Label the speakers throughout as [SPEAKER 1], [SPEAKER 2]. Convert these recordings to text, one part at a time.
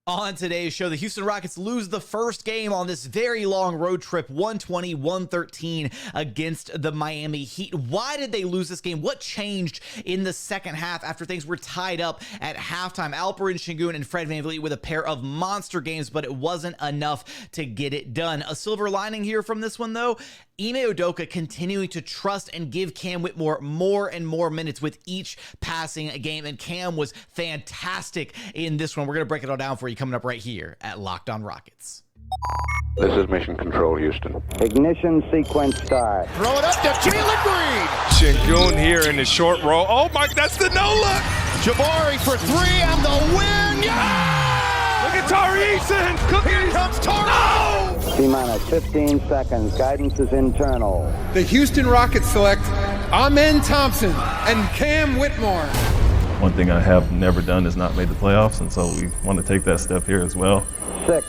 [SPEAKER 1] On today's show, the Houston Rockets lose the first game on this very long road trip, 120-113 against the Miami Heat. Why did they lose this game? What changed in the second half after things were tied up at halftime? Alperen Sengun and Fred VanVleet with a pair of monster games, but it wasn't enough to get it done. A silver lining here from this one, though, Ime Udoka continuing to trust and give Cam Whitmore more and more minutes with each passing game, and Cam was fantastic in this one. We're going to break it all down for you coming up right here at Locked On Rockets.
[SPEAKER 2] This is Mission Control, Houston.
[SPEAKER 3] Ignition sequence start.
[SPEAKER 4] Throw it up to Jalen Green.
[SPEAKER 5] Sengun here in the short row. Oh, my, that's the no-look.
[SPEAKER 4] Jabari for three and the win. Yeah!
[SPEAKER 5] Look at Tari, Eason.
[SPEAKER 4] Here comes Tari. No!
[SPEAKER 3] T-minus 15 seconds. Guidance is internal.
[SPEAKER 6] The Houston Rockets select Ime Thompson and Cam Whitmore.
[SPEAKER 7] One thing I have never done is not made the playoffs, and so we want to take that step here as well.
[SPEAKER 3] 6,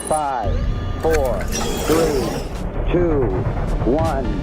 [SPEAKER 3] 5, 4, 3, 2, 1.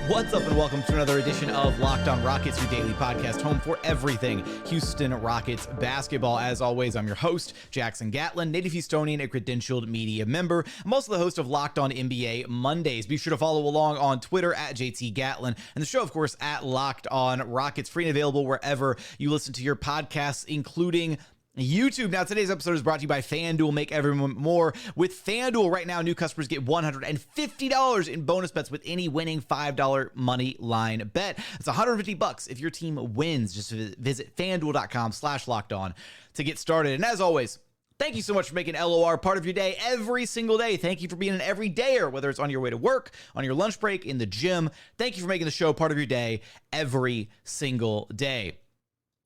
[SPEAKER 1] What's up and welcome to another edition of Locked On Rockets, your daily podcast home for everything Houston Rockets basketball. As always, I'm your host, Jackson Gatlin, native Houstonian, a credentialed media member. I'm also the host of Locked On NBA Mondays. Be sure to follow along on Twitter at JT Gatlin, and the show, of course, at Locked On Rockets, free and available wherever you listen to your podcasts, including YouTube. Now, today's episode is brought to you by FanDuel. Make every moment more. With FanDuel right now, new customers get $150 in bonus bets with any winning $5 money line bet. It's $150 if your team wins. Just visit FanDuel.com/lockedon to get started. And as always, thank you so much for making LOR part of your day every single day. Thank you for being an everydayer, whether it's on your way to work, on your lunch break, in the gym. Thank you for making the show part of your day every single day.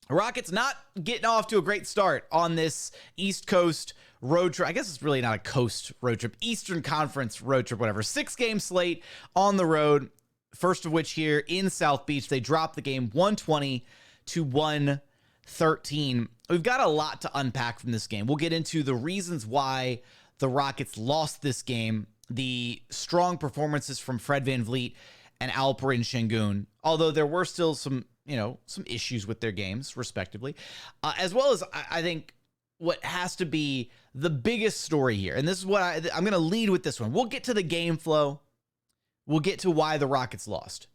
[SPEAKER 1] Rockets not getting off to a great start on this East Coast road trip. I guess it's really not a coast road trip. Eastern Conference road trip, whatever. 6-game slate on the road. First of which here in South Beach. They dropped the game 120-113. We've got a lot to unpack from this game. We'll get into the reasons why the Rockets lost this game, the strong performances from Fred VanVleet and Alperen Sengun, although there were still some issues with their games, respectively, as well as I think what has to be the biggest story here. And this is what I'm going to lead with this one. We'll get to the game flow. We'll get to why the Rockets lost.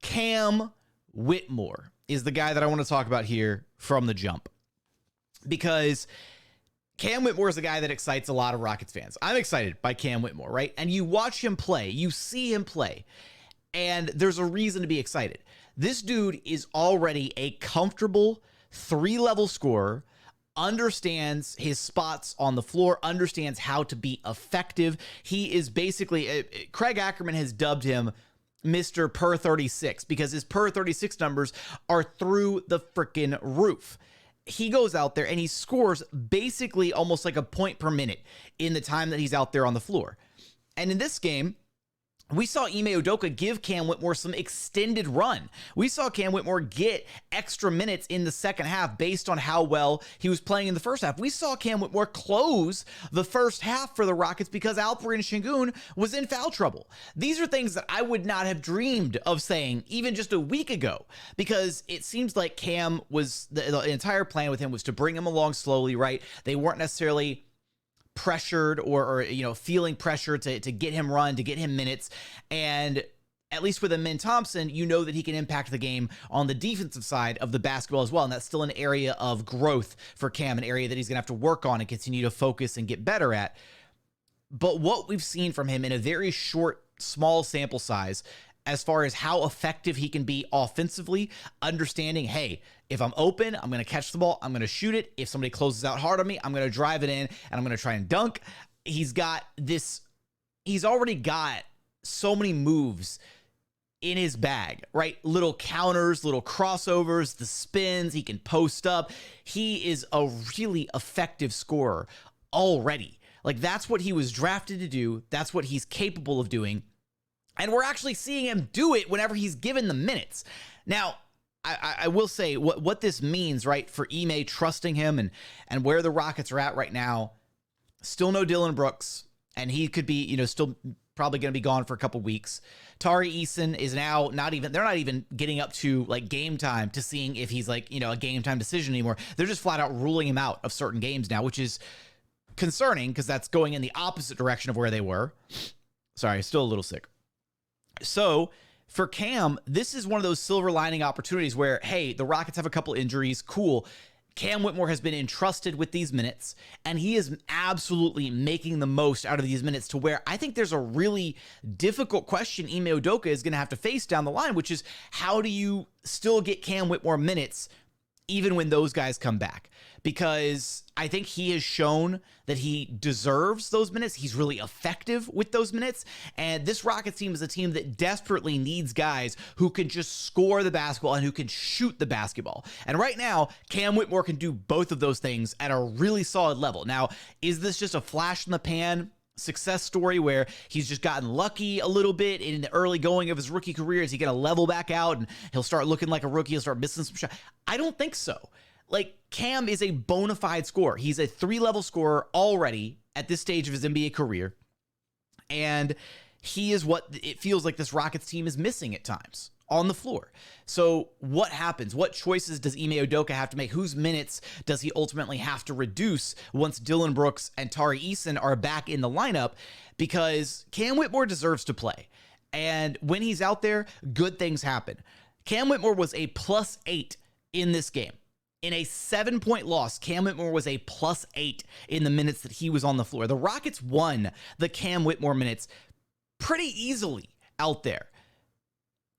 [SPEAKER 1] Cam Whitmore is the guy that I want to talk about here from the jump, because Cam Whitmore is the guy that excites a lot of Rockets fans. I'm excited by Cam Whitmore, right? And you watch him play, you see him play, and there's a reason to be excited. This dude is already a comfortable 3-level scorer, understands his spots on the floor, understands how to be effective. He is basically, Craig Ackerman has dubbed him Mr. Per 36 because his per 36 numbers are through the freaking roof. He goes out there and he scores basically almost like a point per minute in the time that he's out there on the floor. And in this game, we saw Ime Udoka give Cam Whitmore some extended run. We saw Cam Whitmore get extra minutes in the second half based on how well he was playing in the first half. We saw Cam Whitmore close the first half for the Rockets because Alperen Sengun was in foul trouble. These are things that I would not have dreamed of saying even just a week ago, because it seems like Cam was, the entire plan with him was to bring him along slowly, right? They weren't necessarily pressured or feeling pressure to get him run, to get him minutes. And at least with Ime Thompson, you know that he can impact the game on the defensive side of the basketball as well. And that's still an area of growth for Cam, an area that he's going to have to work on and continue to focus and get better at. But what we've seen from him in a very short, small sample size, as far as how effective he can be offensively, understanding, hey, if I'm open, I'm going to catch the ball, I'm going to shoot it. If somebody closes out hard on me, I'm going to drive it in, and I'm going to try and dunk. He's already got so many moves in his bag, right? Little counters, little crossovers, the spins, he can post up. He is a really effective scorer already. Like, that's what he was drafted to do. That's what he's capable of doing. And we're actually seeing him do it whenever he's given the minutes. Now, I will say what this means, right, for Ime trusting him and where the Rockets are at right now. Still no Dillon Brooks, and he could be, still probably going to be gone for a couple weeks. Tari Eason is now they're not even getting up to like game time to seeing if he's like, a game time decision anymore. They're just flat out ruling him out of certain games now, which is concerning because that's going in the opposite direction of where they were. Sorry, still a little sick. So for Cam, this is one of those silver lining opportunities where, hey, the Rockets have a couple injuries. Cool. Cam Whitmore has been entrusted with these minutes, and he is absolutely making the most out of these minutes to where I think there's a really difficult question Ime Udoka is going to have to face down the line, which is how do you still get Cam Whitmore minutes even when those guys come back? Because I think he has shown that he deserves those minutes. He's really effective with those minutes. And this Rockets team is a team that desperately needs guys who can just score the basketball and who can shoot the basketball. And right now, Cam Whitmore can do both of those things at a really solid level. Now, is this just a flash in the pan success story where he's just gotten lucky a little bit in the early going of his rookie career? Is he going to level back out and he'll start looking like a rookie? He'll start missing some shots? I don't think so. Like, Cam is a bona fide scorer. He's a 3-level scorer already at this stage of his NBA career. And he is what it feels like this Rockets team is missing at times on the floor. So what happens? What choices does Ime Udoka have to make? Whose minutes does he ultimately have to reduce once Dillon Brooks and Tari Eason are back in the lineup? Because Cam Whitmore deserves to play. And when he's out there, good things happen. Cam Whitmore was a +8 in this game. In a 7-point loss, Cam Whitmore was a +8 in the minutes that he was on the floor. The Rockets won the Cam Whitmore minutes pretty easily out there.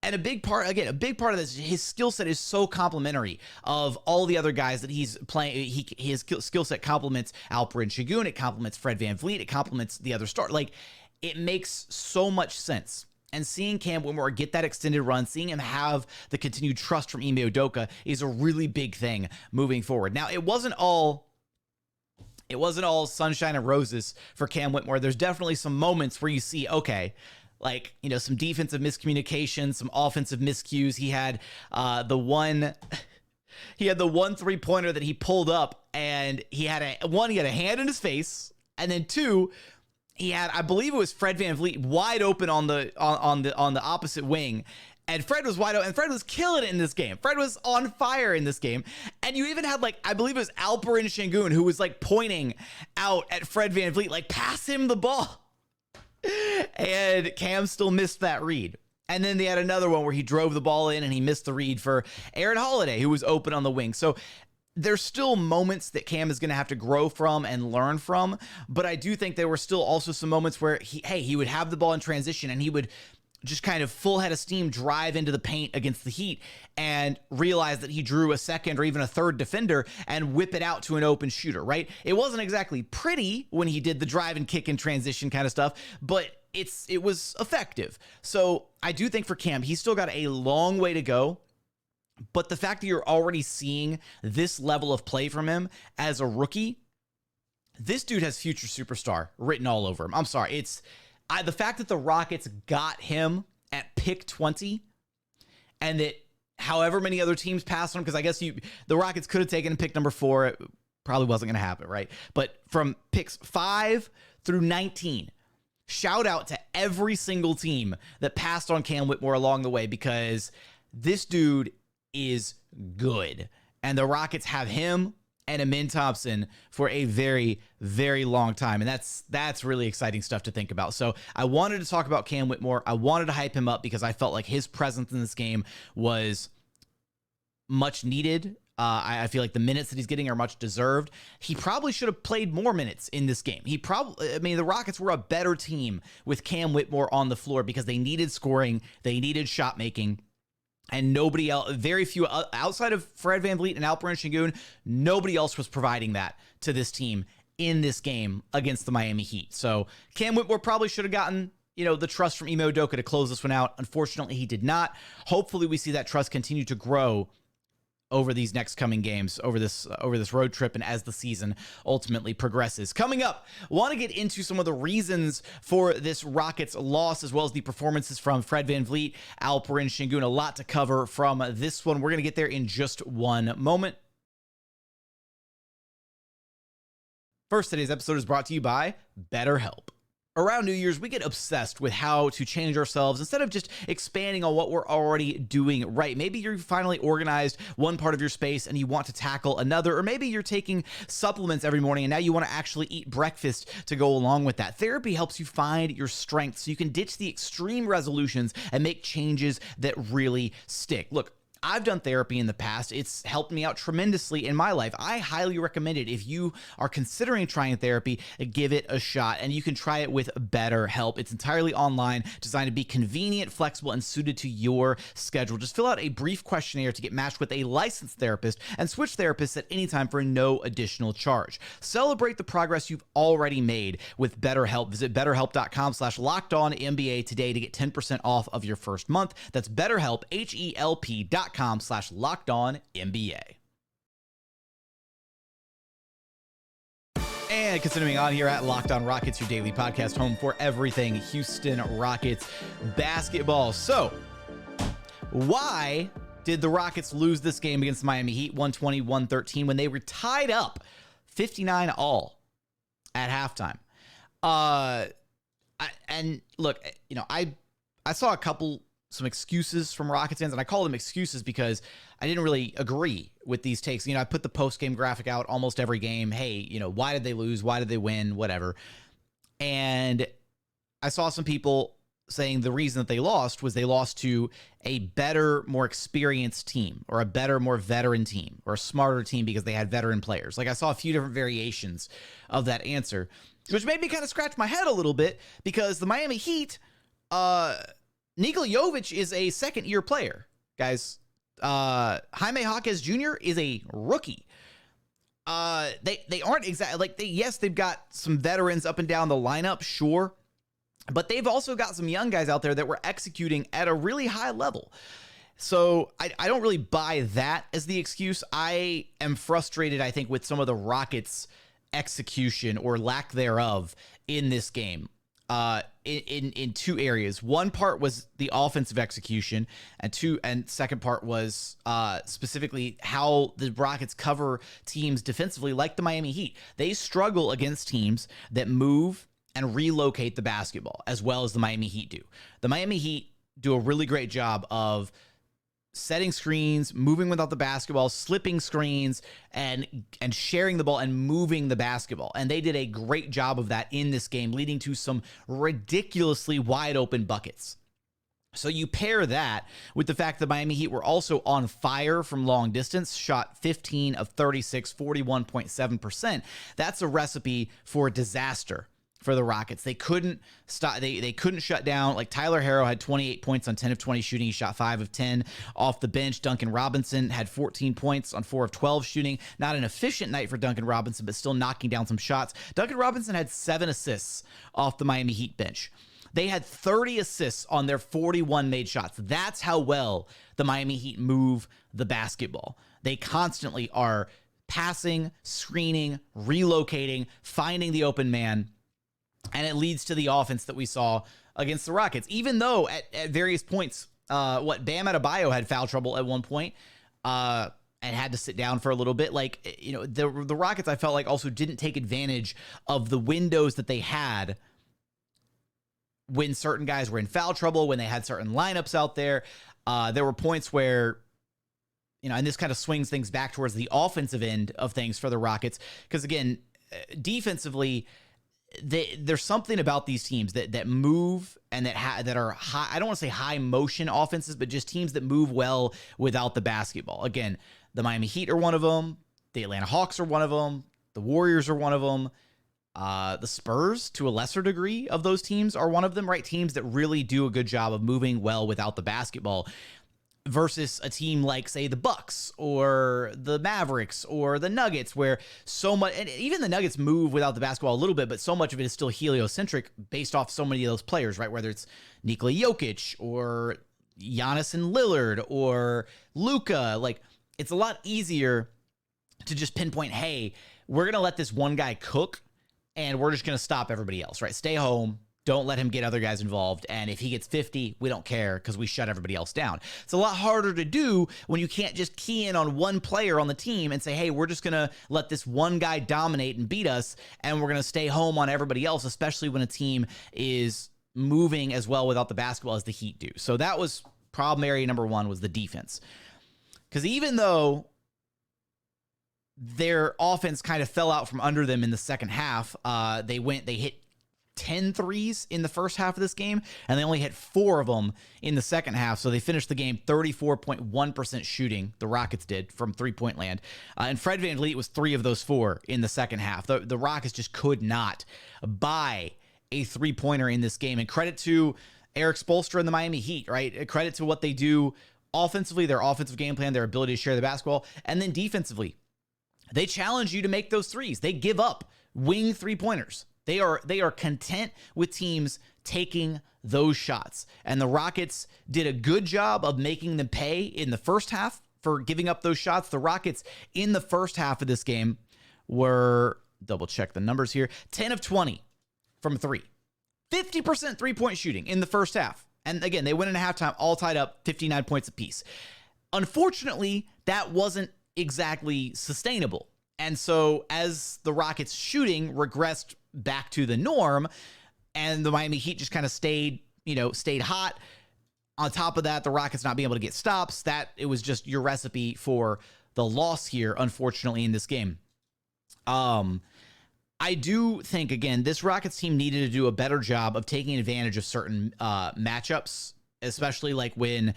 [SPEAKER 1] And a big part of this, his skill set is so complimentary of all the other guys that he's playing. His skill set complements Alperen Sengun, it complements Fred VanVleet, it complements the other star. Like, it makes so much sense. And seeing Cam Whitmore get that extended run, seeing him have the continued trust from Ime Udoka is a really big thing moving forward. Now, it wasn't all sunshine and roses for Cam Whitmore. There's definitely some moments where you see, okay, like, some defensive miscommunication, some offensive miscues. He had the one 3-pointer that he pulled up, and he had a hand in his face, and then 2, he had, I believe it was Fred VanVleet wide open on the opposite wing, and Fred was wide open, and Fred was killing it in this game. Fred was on fire in this game, and you even had, like, I believe it was Alperen Sengun who was like pointing out at Fred VanVleet, like, pass him the ball, and Cam still missed that read. And then they had another one where he drove the ball in and he missed the read for Aaron Holiday, who was open on the wing. So there's still moments that Cam is going to have to grow from and learn from, but I do think there were still also some moments where he would have the ball in transition and he would just kind of full head of steam drive into the paint against the Heat and realize that he drew a second or even a third defender and whip it out to an open shooter, right? It wasn't exactly pretty when he did the drive and kick and transition kind of stuff, but it was effective. So I do think for Cam, he's still got a long way to go. But the fact that you're already seeing this level of play from him as a rookie, this dude has future superstar written all over him. I'm sorry. The fact that the Rockets got him at pick 20 and that however many other teams passed on him, because I guess the Rockets could have taken pick number 4. It probably wasn't going to happen, right? But from picks 5 through 19, shout out to every single team that passed on Cam Whitmore along the way, because this dude is good. And the Rockets have him and Ime Thompson for a very, very long time. And that's really exciting stuff to think about. So I wanted to talk about Cam Whitmore. I wanted to hype him up because I felt like his presence in this game was much needed. I feel like the minutes that he's getting are much deserved. He probably should have played more minutes in this game. The Rockets were a better team with Cam Whitmore on the floor because they needed scoring, they needed shot making. And nobody else, very few outside of Fred VanVleet and Alperen Sengun, nobody else was providing that to this team in this game against the Miami Heat. So Cam Whitmore probably should have gotten, the trust from Ime Udoka to close this one out. Unfortunately, he did not. Hopefully we see that trust continue to grow over these next coming games, over this road trip, and as the season ultimately progresses. Coming up, want to get into some of the reasons for this Rockets loss, as well as the performances from Fred VanVleet, Alperen Sengun. A lot to cover from this one. We're going to get there in just one moment. First, today's episode is brought to you by BetterHelp. around New Year's, we get obsessed with how to change ourselves instead of just expanding on what we're already doing right. Maybe you're finally organized one part of your space and you want to tackle another, or maybe you're taking supplements every morning and now you want to actually eat breakfast to go along with that. Therapy helps you find your strengths so you can ditch the extreme resolutions and make changes that really stick. Look, I've done therapy in the past. It's helped me out tremendously in my life. I highly recommend it. If you are considering trying therapy, give it a shot, and you can try it with BetterHelp. It's entirely online, designed to be convenient, flexible, and suited to your schedule. Just fill out a brief questionnaire to get matched with a licensed therapist and switch therapists at any time for no additional charge. Celebrate the progress you've already made with BetterHelp. Visit BetterHelp.com/LockedOnNBA today to get 10% off of your first month. That's BetterHelp, HELP.com/LockedOnNBA. And continuing on here at Locked On Rockets, your daily podcast home for everything Houston Rockets basketball. So, why did the Rockets lose this game against the Miami Heat 120-113 when they were tied up 59-all at halftime? And look, I saw some excuses from Rockets fans, and I call them excuses because I didn't really agree with these takes. I put the post-game graphic out almost every game. Hey, why did they lose? Why did they win? Whatever. And I saw some people saying the reason that they lost was they lost to a better, more experienced team, or a better, more veteran team, or a smarter team because they had veteran players. Like, I saw a few different variations of that answer, which made me kind of scratch my head a little bit, because the Miami Heat, Nikola Jovic is a second-year player, guys. Jaime Jaquez Jr. is a rookie. They aren't exactly yes, they've got some veterans up and down the lineup, sure, but they've also got some young guys out there that were executing at a really high level. So I don't really buy that as the excuse. I am frustrated, I think, with some of the Rockets' execution or lack thereof in this game. In two areas. One part was the offensive execution, and second part was specifically how the Rockets cover teams defensively, like the Miami Heat. They struggle against teams that move and relocate the basketball as well as the Miami Heat do. The Miami Heat do a really great job of setting screens, moving without the basketball, slipping screens, and sharing the ball and moving the basketball. And they did a great job of that in this game, leading to some ridiculously wide open buckets. So you pair that with the fact that Miami Heat were also on fire from long distance, shot 15 of 36, 41.7%. That's a recipe for disaster for the Rockets. They couldn't stop. They couldn't shut down. Like, Tyler Herro had 28 points on 10 of 20 shooting. He shot 5 of 10 off the bench. Duncan Robinson had 14 points on 4 of 12 shooting. Not an efficient night for Duncan Robinson, but still knocking down some shots. Duncan Robinson had 7 assists off the Miami Heat bench. They had 30 assists on their 41 made shots. That's how well the Miami Heat move the basketball. They constantly are passing, screening, relocating, finding the open man. And it leads to the offense that we saw against the Rockets. Even though at various points, Bam Adebayo had foul trouble at one point and had to sit down for a little bit. The Rockets, I felt like, also didn't take advantage of the windows that they had when certain guys were in foul trouble, when they had certain lineups out there. There were points where, and this kind of swings things back towards the offensive end of things for the Rockets. Because, again, defensively, there's something about these teams that move and that are high. I don't want to say high motion offenses, but just teams that move well without the basketball. Again, the Miami Heat are one of them. The Atlanta Hawks are one of them. The Warriors are one of them. The Spurs, to a lesser degree, of those teams are one of them, right? Teams that really do a good job of moving well without the basketball. Versus a team like, say, the Bucks or the Mavericks or the Nuggets, where so much, and even the Nuggets move without the basketball a little bit, but so much of it is still heliocentric based off so many of those players, right? Whether it's Nikola Jokic or Giannis and Lillard or Luka, it's a lot easier to just pinpoint, hey, we're going to let this one guy cook and we're just going to stop everybody else, right? Stay home Don't let him get other guys involved. And if he gets 50, we don't care because we shut everybody else down. It's a lot harder to do when you can't just key in on one player on the team and say, hey, we're just going to let this one guy dominate and beat us, and we're going to stay home on everybody else, especially when a team is moving as well without the basketball as the Heat do. So that was problem area number one, was the defense. Because even though their offense kind of fell out from under them in the second half, they hit 10 threes in the first half of this game, and they only hit 4 of them in the second half. So they finished the game 34.1% shooting, the Rockets did, from three-point land. And Fred VanVleet was 3 of those 4 in the second half. The Rockets just could not buy a three-pointer in this game. And credit to Eric Spoelstra and the Miami Heat, right? Credit to what they do offensively, their offensive game plan, their ability to share the basketball, and then defensively. They challenge you to make those threes. They give up wing three-pointers. They are content with teams taking those shots. And the Rockets did a good job of making them pay in the first half for giving up those shots. The Rockets in the first half of this game were, double check the numbers here, 10 of 20 from 3. 50% three-point shooting in the first half. And again, they went into halftime all tied up, 59 points apiece. Unfortunately, that wasn't exactly sustainable. And so as the Rockets shooting regressed back to the norm, and the Miami Heat just kind of stayed hot. On top of that, the Rockets not being able to get stops, that it was just your recipe for the loss here, unfortunately, in this game. I do think, again, this Rockets team needed to do a better job of taking advantage of certain matchups, especially like when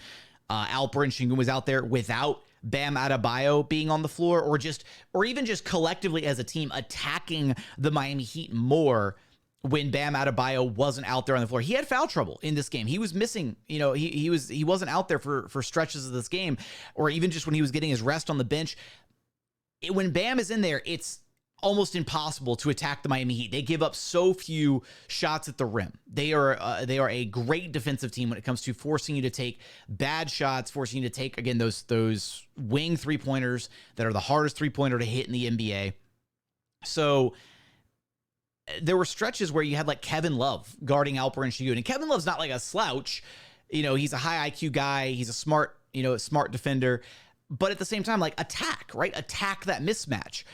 [SPEAKER 1] Alperen Sengun was out there without Bam Adebayo being on the floor, or even just collectively as a team attacking the Miami Heat more when Bam Adebayo wasn't out there on the floor. He had foul trouble in this game. He was missing, he wasn't out there for stretches of this game, or even just when he was getting his rest on the bench. When Bam is in there, it's almost impossible to attack the Miami Heat. They give up so few shots at the rim. They are a great defensive team when it comes to forcing you to take bad shots, forcing you to take, again, those wing three-pointers that are the hardest three-pointer to hit in the NBA. So there were stretches where you had like Kevin Love guarding Alperen Sengun, and Kevin Love's not like a slouch. He's a high IQ guy. He's a smart defender, but at the same time, like attack that mismatch.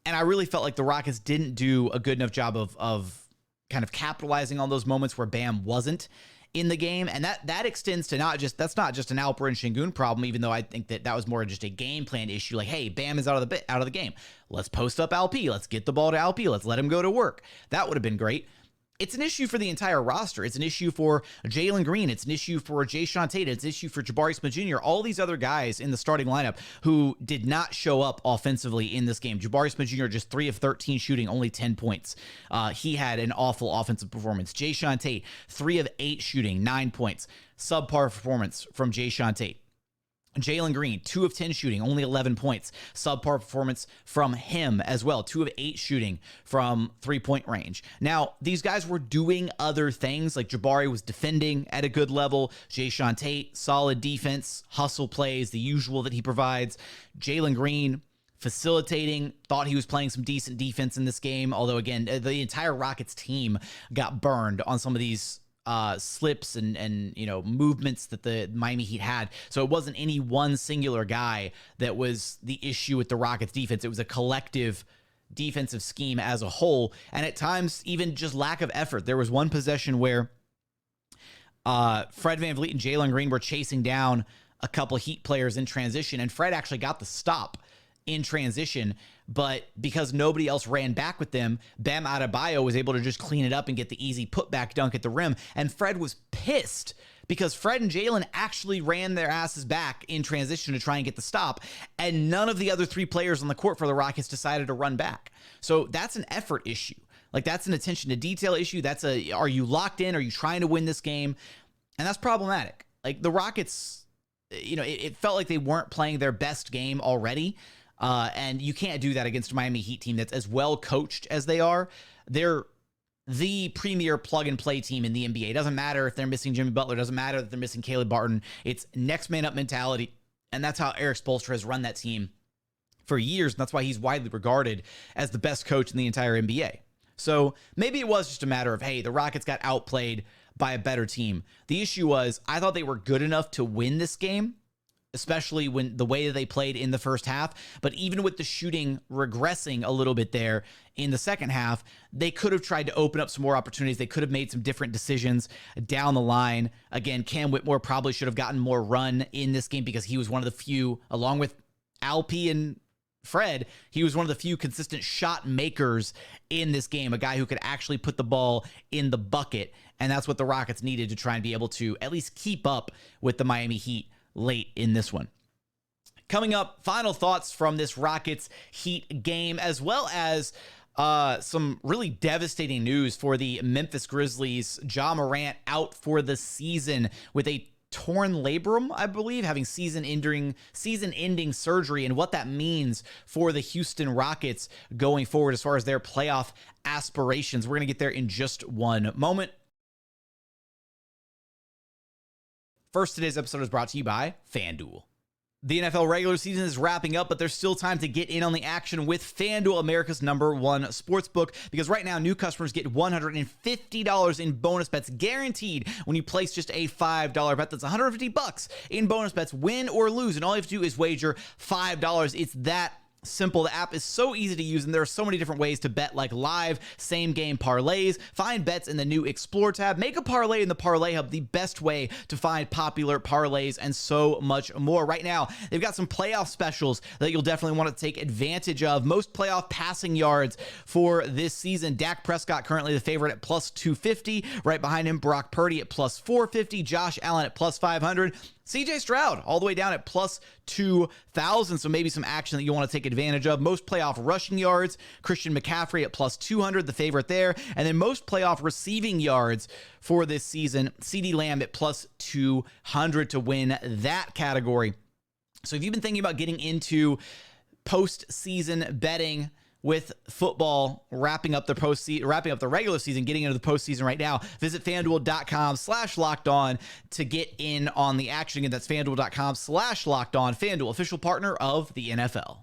[SPEAKER 1] And I really felt like the Rockets didn't do a good enough job of kind of capitalizing on those moments where Bam wasn't in the game. And that extends to that's not just an Alperen Sengun problem, even though I think that was more just a game plan issue. Like, hey, Bam is out of the game. Let's post up LP. Let's get the ball to LP. Let's let him go to work. That would have been great. It's an issue for the entire roster. It's an issue for Jalen Green. It's an issue for Jae'Sean Tate. It's an issue for Jabari Smith Jr., all these other guys in the starting lineup who did not show up offensively in this game. Jabari Smith Jr. just 3 of 13 shooting, only 10 points. He had an awful offensive performance. Jae'Sean Tate, 3 of 8 shooting, 9 points. Subpar performance from Jae'Sean Tate. Jalen Green, 2 of 10 shooting, only 11 points. Subpar performance from him as well. 2 of 8 shooting from three-point range. Now, these guys were doing other things, like Jabari was defending at a good level. Jae'Sean Tate, solid defense, hustle plays, the usual that he provides. Jalen Green, facilitating, thought he was playing some decent defense in this game. Although, again, the entire Rockets team got burned on some of these slips and movements that the Miami Heat had. So it wasn't any one singular guy that was the issue with the Rockets defense. It was a collective defensive scheme as a whole, and at times even just lack of effort. There was one possession where Fred VanVleet and Jalen Green were chasing down a couple Heat players in transition, and Fred actually got the stop in transition, but because nobody else ran back with them, Bam Adebayo was able to just clean it up and get the easy putback dunk at the rim, and Fred was pissed because Fred and Jalen actually ran their asses back in transition to try and get the stop, and none of the other 3 players on the court for the Rockets decided to run back. So that's an effort issue. Like, that's an attention to detail issue. Are you locked in? Are you trying to win this game? And that's problematic. Like, the Rockets, it felt like they weren't playing their best game already. And you can't do that against a Miami Heat team that's as well coached as they are. They're the premier plug-and-play team in the NBA. It doesn't matter if they're missing Jimmy Butler. It doesn't matter if they're missing Caleb Barton. It's next man up mentality, and that's how Eric Spoelstra has run that team for years, and that's why he's widely regarded as the best coach in the entire NBA. So maybe it was just a matter of, hey, the Rockets got outplayed by a better team. The issue was, I thought they were good enough to win this game, especially when the way that they played in the first half. But even with the shooting regressing a little bit there in the second half, they could have tried to open up some more opportunities. They could have made some different decisions down the line. Again, Cam Whitmore probably should have gotten more run in this game because he was one of the few, along with Alp and Fred, he was one of the few consistent shot makers in this game, a guy who could actually put the ball in the bucket. And that's what the Rockets needed to try and be able to at least keep up with the Miami Heat late in this one. Coming up, final thoughts from this Rockets Heat game, as well as some really devastating news for the Memphis Grizzlies. Ja Morant out for the season with a torn labrum, I believe, having season-ending surgery, and what that means for the Houston Rockets going forward as far as their playoff aspirations. We're going to get there in just one moment. First, today's episode is brought to you by FanDuel. The NFL regular season is wrapping up, but there's still time to get in on the action with FanDuel, America's #1 sportsbook, because right now new customers get $150 in bonus bets guaranteed when you place just a $5 bet. That's $150 in bonus bets, win or lose, and all you have to do is wager $5. It's that simple. The app is so easy to use, and there are so many different ways to bet, like live same game parlays. Find bets in the new Explore tab. Make a parlay in the Parlay Hub, the best way to find popular parlays, and so much more. Right now, they've got some playoff specials that you'll definitely want to take advantage of. Most playoff passing yards for this season. Dak Prescott currently the favorite at plus 250. Right behind him, Brock Purdy at plus 450. Josh Allen at plus 500. CJ Stroud all the way down at plus 2,000, so maybe some action that you want to take advantage of. Most playoff rushing yards, Christian McCaffrey at plus 200, the favorite there. And then most playoff receiving yards for this season, CeeDee Lamb at plus 200 to win that category. So if you've been thinking about getting into postseason betting with football wrapping up the regular season, getting into the postseason right now, visit FanDuel.com/LockedOn to get in on the action. Again, that's FanDuel.com/LockedOn. FanDuel, official partner of the NFL.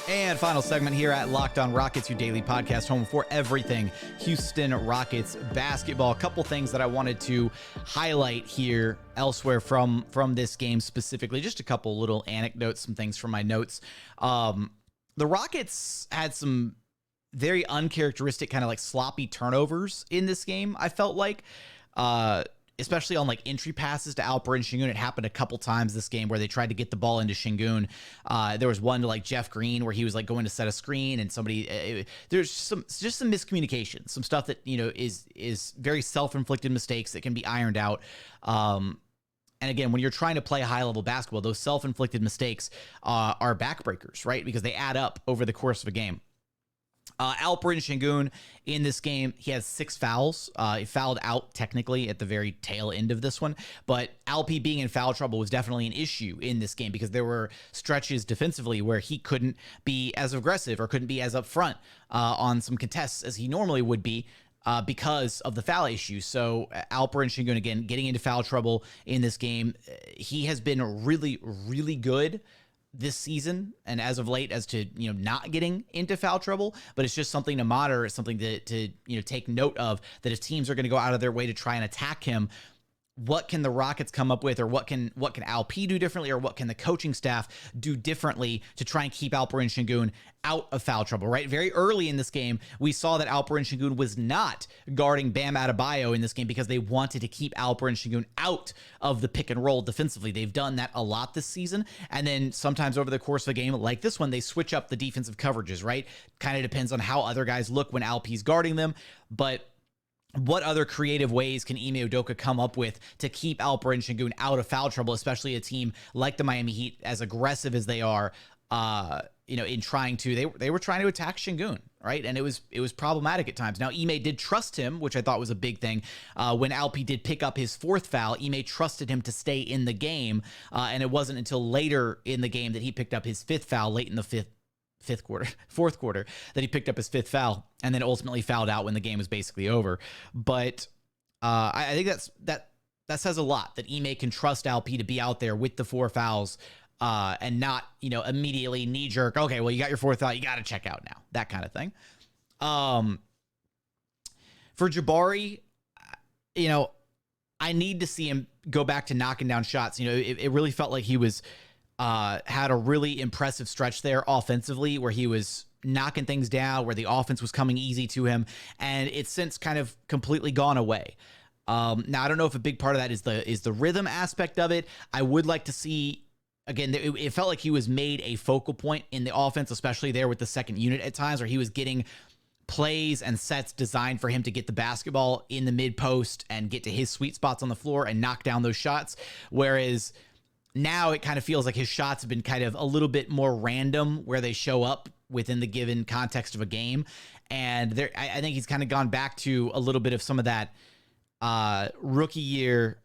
[SPEAKER 1] And final segment here at Locked On Rockets, your daily podcast home for everything Houston Rockets basketball. A couple things that I wanted to highlight here elsewhere from this game specifically. Just a couple little anecdotes, some things from my notes. The Rockets had some very uncharacteristic kind of like sloppy turnovers in this game, I felt like. Especially on like entry passes to Alperen Sengun. It happened a couple times this game where they tried to get the ball into Sengun. There was one to like Jeff Green where he was like going to set a screen and somebody, there's some miscommunication, some stuff that, you know, is very self-inflicted mistakes that can be ironed out. And again, when you're trying to play high level basketball, those self-inflicted mistakes are backbreakers, right? Because they add up over the course of a game. Alperen Sengun in this game, he has 6 fouls. He fouled out technically at the very tail end of this one, but Alp being in foul trouble was definitely an issue in this game because there were stretches defensively where he couldn't be as aggressive or couldn't be as upfront on some contests as he normally would be because of the foul issue. So Alperen Sengun, again, getting into foul trouble in this game. He has been really, really good this season and as of late as to, you know, not getting into foul trouble, but it's just something to monitor. It's something to you know, take note of, that if teams are going to go out of their way to try and attack him, what can the Rockets come up with, or what can Alp do differently, or what can the coaching staff do differently to try and keep Alperen Sengun out of foul trouble, right? Very early in this game, we saw that Alperen Sengun was not guarding Bam Adebayo in this game because they wanted to keep Alperen Sengun out of the pick and roll defensively. They've done that a lot this season. And then sometimes over the course of a game like this one, they switch up the defensive coverages, right? Kind of depends on how other guys look when Alp's guarding them. But what other creative ways can Ime Udoka come up with to keep Alperen Sengun out of foul trouble, especially a team like the Miami Heat, as aggressive as they are, you know, in trying to, they were trying to attack Sengun, right? And it was problematic at times. Now, Ime did trust him, which I thought was a big thing. When Alp did pick up his 4th foul, Ime trusted him to stay in the game, and it wasn't until later in the game that he picked up his 5th foul, late in the fourth quarter, that he picked up his 5th foul, and then ultimately fouled out when the game was basically over. But I think that says a lot, that Ime can trust Alp to be out there with the 4 fouls and not, immediately knee jerk. Okay, well, you got your fourth out. You got to check out now. That kind of thing. For Jabari, I need to see him go back to knocking down shots. It really felt like he was had a really impressive stretch there offensively where he was knocking things down, where the offense was coming easy to him, and it's since kind of completely gone away. Now, I don't know if a big part of that is the rhythm aspect of it. I would like to see, again, it felt like he was made a focal point in the offense, especially there with the second unit at times, where he was getting plays and sets designed for him to get the basketball in the mid post and get to his sweet spots on the floor and knock down those shots. Whereas now it kind of feels like his shots have been kind of a little bit more random where they show up within the given context of a game. And I think he's kind of gone back to a little bit of some of that rookie year,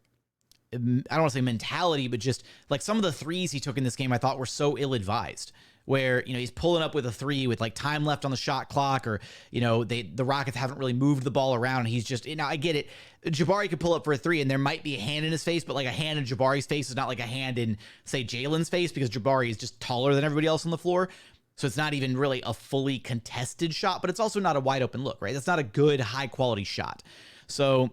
[SPEAKER 1] I don't want to say mentality, but just like some of the threes he took in this game I thought were so ill-advised, where, he's pulling up with a three with like time left on the shot clock, or, the Rockets haven't really moved the ball around. And he's just, I get it. Jabari could pull up for a three and there might be a hand in his face, but like a hand in Jabari's face is not like a hand in, say, Jalen's face, because Jabari is just taller than everybody else on the floor. So it's not even really a fully contested shot, but it's also not a wide open look, right? That's not a good, high quality shot. So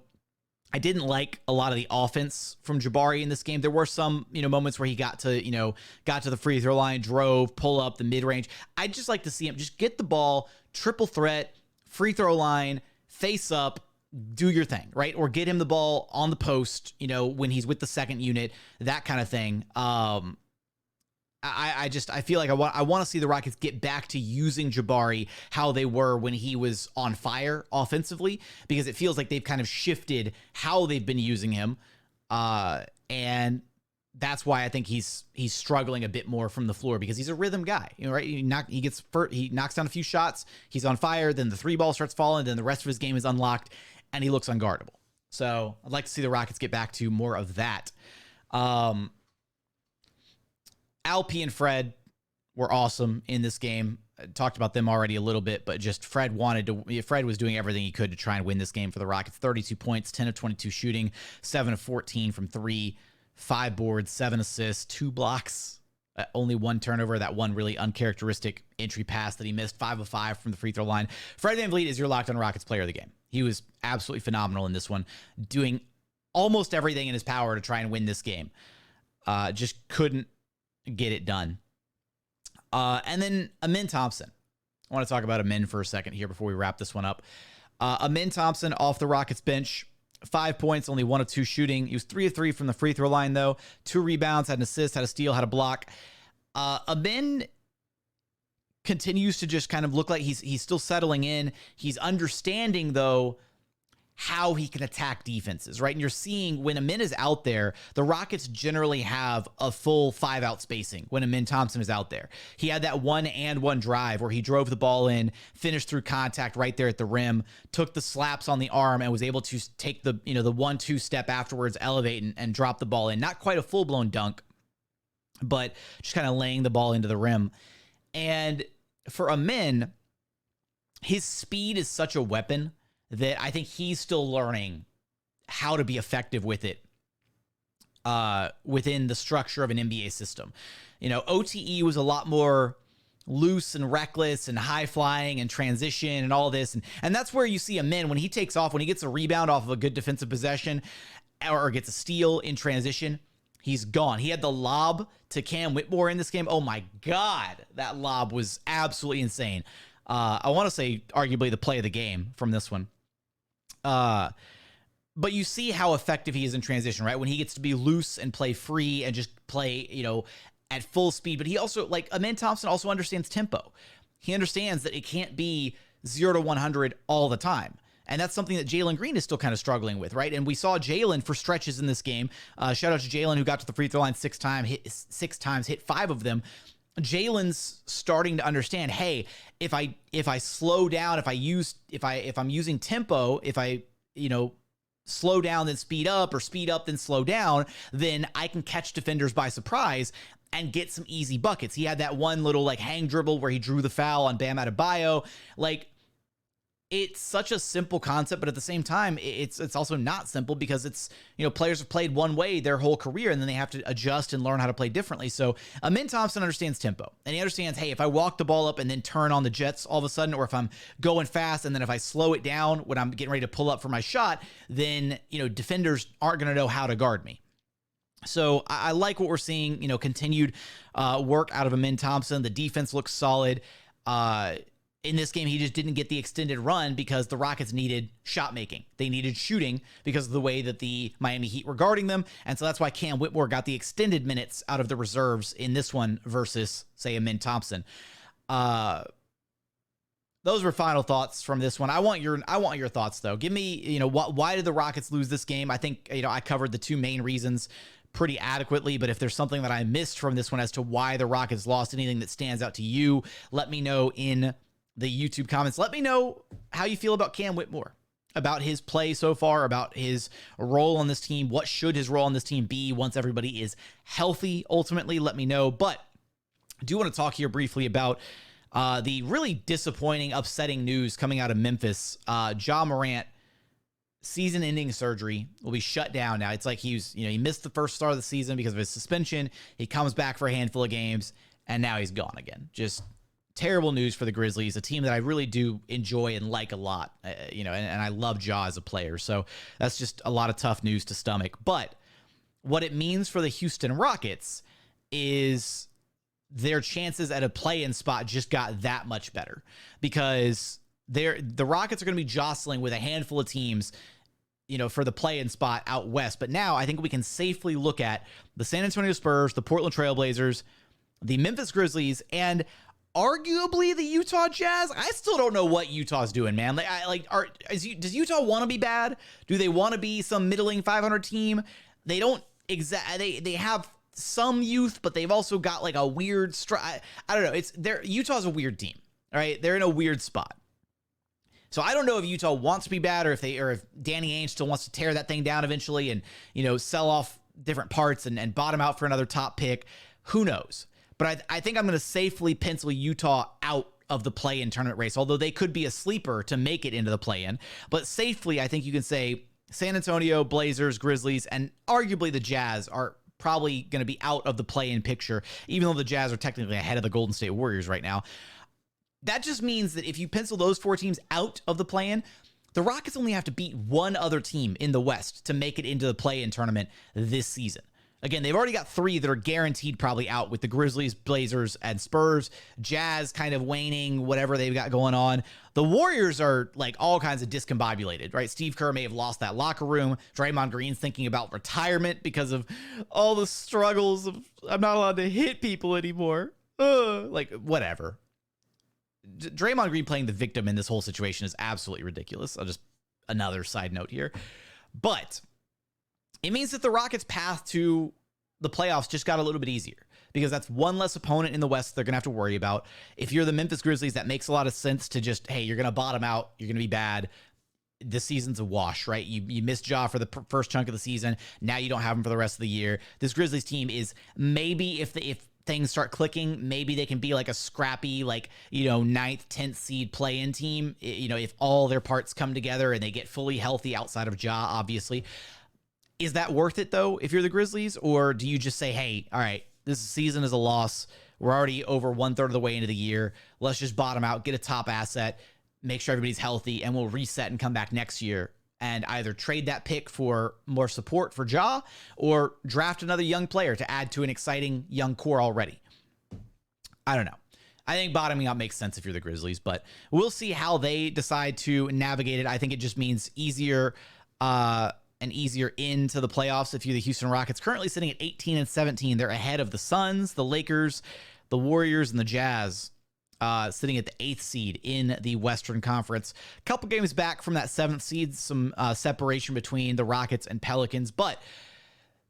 [SPEAKER 1] I didn't like a lot of the offense from Jabari in this game. There were some, moments where he got to the free throw line, drove, pull up the mid-range. I'd just like to see him just get the ball, triple threat, free throw line, face up, do your thing, right? Or get him the ball on the post, when he's with the second unit, that kind of thing. I feel like I want to see the Rockets get back to using Jabari how they were when he was on fire offensively, because it feels like they've kind of shifted how they've been using him. And that's why I think he's struggling a bit more from the floor, because he's a rhythm guy, right? He knocks down a few shots, he's on fire, then the three ball starts falling, then the rest of his game is unlocked and he looks unguardable. So I'd like to see the Rockets get back to more of that. Alp and Fred were awesome in this game. I talked about them already a little bit, but just Fred was doing everything he could to try and win this game for the Rockets. 32 points, 10 of 22 shooting, 7 of 14 from 3, 5 boards, 7 assists, 2 blocks, only 1 turnover, that one really uncharacteristic entry pass that he missed, 5 of 5 from the free throw line. Fred VanVleet is your Locked On Rockets player of the game. He was absolutely phenomenal in this one, doing almost everything in his power to try and win this game. Just couldn't get it done. And then Ime Thompson. I want to talk about Ime for a second here before we wrap this one up. Ime Thompson off the Rockets bench, 5 points, only 1 of 2 shooting. He was 3 of 3 from the free throw line, though. 2 rebounds, had an assist, had a steal, had a block. Ime continues to just kind of look like he's still settling in. He's understanding, though, how he can attack defenses, right? And you're seeing when Ime is out there, the Rockets generally have a full 5-out spacing when Ime Thompson is out there. He had that 1-and-1 drive where he drove the ball in, finished through contact right there at the rim, took the slaps on the arm, and was able to take the 1-2 step afterwards, elevate and drop the ball in. Not quite a full-blown dunk, but just kind of laying the ball into the rim. And for Ime, his speed is such a weapon that I think he's still learning how to be effective with it within the structure of an NBA system. OTE was a lot more loose and reckless and high flying and transition and all this. And that's where you see Ime when he takes off, when he gets a rebound off of a good defensive possession or gets a steal in transition, he's gone. He had the lob to Cam Whitmore in this game. Oh my God, that lob was absolutely insane. I want to say arguably the play of the game from this one. But you see how effective he is in transition, right? When he gets to be loose and play free and just play, at full speed. But he also, like, Ime Thompson also understands tempo. He understands that it can't be 0 to 100 all the time. And that's something that Jalen Green is still kind of struggling with, right? And we saw Jalen for stretches in this game. Shout out to Jalen, who got to the free throw line 6 times, hit 5 of them. Jalen's starting to understand, hey, if I slow down, if I'm using tempo, if I slow down then speed up, or speed up then slow down, then I can catch defenders by surprise and get some easy buckets. He had that one little hang dribble where he drew the foul on Bam Adebayo. it's such a simple concept, but at the same time, it's also not simple because it's, players have played one way their whole career and then they have to adjust and learn how to play differently. So Ime Thompson understands tempo and he understands, hey, if I walk the ball up and then turn on the jets all of a sudden, or if I'm going fast and then if I slow it down when I'm getting ready to pull up for my shot, then, defenders aren't going to know how to guard me. So I like what we're seeing, continued work out of Ime Thompson. The defense looks solid. In this game, he just didn't get the extended run because the Rockets needed shot making. They needed shooting because of the way that the Miami Heat were guarding them. And so that's why Cam Whitmore got the extended minutes out of the reserves in this one versus, say, Ime Thompson. Those were final thoughts from this one. I want your thoughts, though. Give me, why did the Rockets lose this game? I think, I covered the two main reasons pretty adequately, but if there's something that I missed from this one as to why the Rockets lost, anything that stands out to you, let me know in the YouTube comments. Let me know how you feel about Cam Whitmore, about his play so far, about his role on this team. What should his role on this team be once everybody is healthy? Ultimately, let me know. But I do want to talk here briefly about the really disappointing, upsetting news coming out of Memphis. Ja Morant, season-ending surgery, will be shut down now. It's like he missed the first start of the season because of his suspension. He comes back for a handful of games, and now he's gone again. Just terrible news for the Grizzlies, a team that I really do enjoy and like a lot, and I love Ja as a player. So that's just a lot of tough news to stomach. But what it means for the Houston Rockets is their chances at a play-in spot just got that much better because the Rockets are going to be jostling with a handful of teams, for the play-in spot out west. But now I think we can safely look at the San Antonio Spurs, the Portland Trailblazers, the Memphis Grizzlies, and arguably the Utah Jazz. I still don't know what Utah's doing, man. Does Utah want to be bad? Do they want to be some middling 500 team? They don't they have some youth, but they've also got like a weird I don't know. Utah's a weird team. All right, they're in a weird spot. So I don't know if Utah wants to be bad or if Danny Ainge still wants to tear that thing down eventually and sell off different parts and bottom out for another top pick. Who knows? But I think I'm going to safely pencil Utah out of the play-in tournament race, although they could be a sleeper to make it into the play-in. But safely, I think you can say San Antonio, Blazers, Grizzlies, and arguably the Jazz are probably going to be out of the play-in picture, even though the Jazz are technically ahead of the Golden State Warriors right now. That just means that if you pencil those four teams out of the play-in, the Rockets only have to beat one other team in the West to make it into the play-in tournament this season. Again, they've already got three that are guaranteed probably out with the Grizzlies, Blazers, and Spurs. Jazz kind of waning, whatever they've got going on. The Warriors are like all kinds of discombobulated, right? Steve Kerr may have lost that locker room. Draymond Green's thinking about retirement because of all the struggles of I'm not allowed to hit people anymore. Whatever. Draymond Green playing the victim in this whole situation is absolutely ridiculous. Another side note here. But it means that the Rockets' path to the playoffs just got a little bit easier because that's one less opponent in the West they're going to have to worry about. If you're the Memphis Grizzlies, that makes a lot of sense to just, hey, you're going to bottom out. You're going to be bad. This season's a wash, right? You missed Ja for the first chunk of the season. Now you don't have him for the rest of the year. This Grizzlies team is maybe if things start clicking, maybe they can be like a scrappy, 9th, 10th seed play-in team, if all their parts come together and they get fully healthy outside of Ja, obviously. Is that worth it, though, if you're the Grizzlies? Or do you just say, hey, all right, this season is a loss. We're already over 1/3 of the way into the year. Let's just bottom out, get a top asset, make sure everybody's healthy, and we'll reset and come back next year and either trade that pick for more support for Ja or draft another young player to add to an exciting young core already. I don't know. I think bottoming out makes sense if you're the Grizzlies, but we'll see how they decide to navigate it. I think it just means easier into the playoffs if you're the Houston Rockets. Currently sitting at 18-17. They're ahead of the Suns, the Lakers, the Warriors, and the Jazz, sitting at the 8th seed in the Western Conference. A couple games back from that 7th seed, some separation between the Rockets and Pelicans, but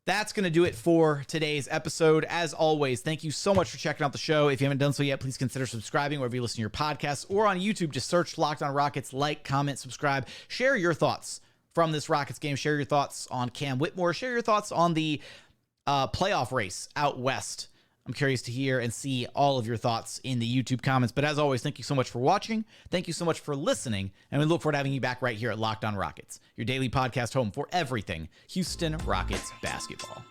[SPEAKER 1] that's going to do it for today's episode. As always, thank you so much for checking out the show. If you haven't done so yet, please consider subscribing wherever you listen to your podcasts or on YouTube. Just search Locked On Rockets, like, comment, subscribe, share your thoughts from this Rockets game. Share your thoughts on Cam Whitmore. Share your thoughts on the playoff race out west I'm curious to hear and see all of your thoughts in the YouTube comments. But as always, thank you so much for watching. Thank you so much for listening. And we look forward to having you back right here at Locked On Rockets, your daily podcast home for everything Houston Rockets basketball.